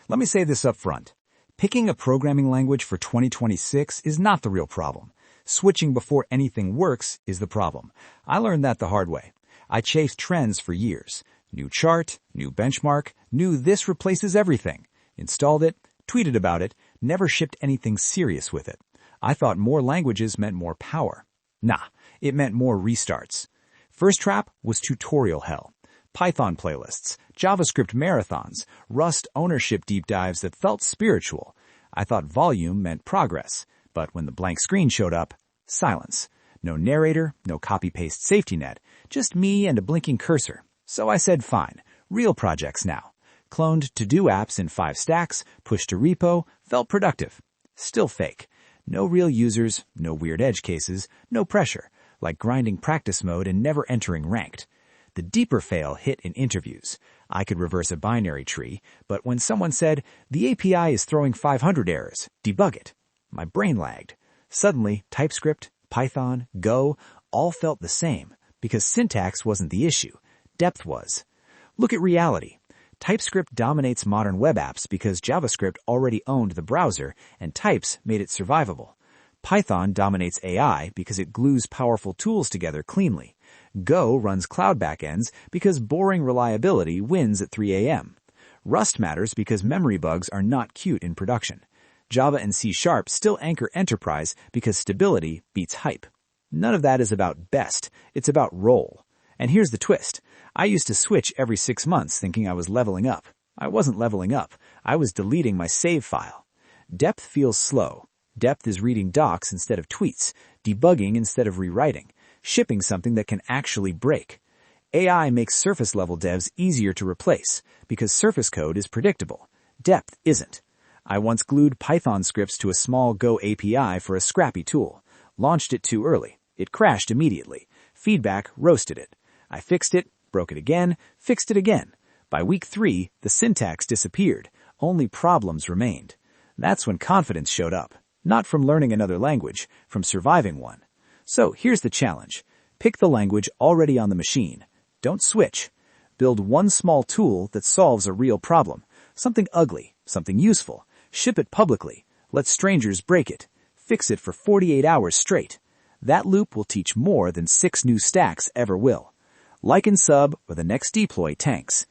Let me say this up front. Picking a programming language for 2026 is not the real problem. Switching before anything works is the problem. I learned that the hard way. I chased trends for years. New chart, new benchmark, new this replaces everything. Installed it, tweeted about it, never shipped anything serious with it. I thought more languages meant more power. Nah, it meant more restarts. First trap was tutorial hell. Python playlists, JavaScript marathons, Rust ownership deep dives that felt spiritual. I thought volume meant progress, but when the blank screen showed up, silence. No narrator, no copy-paste safety net, just me and a blinking cursor. So I said fine, real projects now. Cloned to-do apps in 5 stacks, pushed to repo, felt productive. Still fake. No real users, no weird edge cases, no pressure, like grinding practice mode and never entering ranked. The deeper fail hit in interviews. I could reverse a binary tree, but when someone said, the API is throwing 500 errors, debug it, my brain lagged. Suddenly, TypeScript, Python, Go, all felt the same, because syntax wasn't the issue. Depth was. Look at reality. TypeScript dominates modern web apps because JavaScript already owned the browser and types made it survivable. Python dominates AI because it glues powerful tools together cleanly. Go runs cloud backends because boring reliability wins at 3 a.m. Rust matters because memory bugs are not cute in production. Java and C# still anchor enterprise because stability beats hype. None of that is about best, it's about role. And here's the twist. I used to switch every 6 months thinking I was leveling up. I wasn't leveling up. I was deleting my save file. Depth feels slow. Depth is reading docs instead of tweets, debugging instead of rewriting, shipping something that can actually break. AI makes surface-level devs easier to replace because surface code is predictable. Depth isn't. I once glued Python scripts to a small Go API for a scrappy tool. Launched it too early. It crashed immediately. Feedback roasted it. I fixed it, broke it again, fixed it again. By week 3, the syntax disappeared. Only problems remained. That's when confidence showed up. Not from learning another language, from surviving one. So here's the challenge. Pick the language already on the machine. Don't switch. Build one small tool that solves a real problem. Something ugly, something useful. Ship it publicly. Let strangers break it. Fix it for 48 hours straight. That loop will teach more than 6 new stacks ever will. Like and sub, or the next deploy tanks.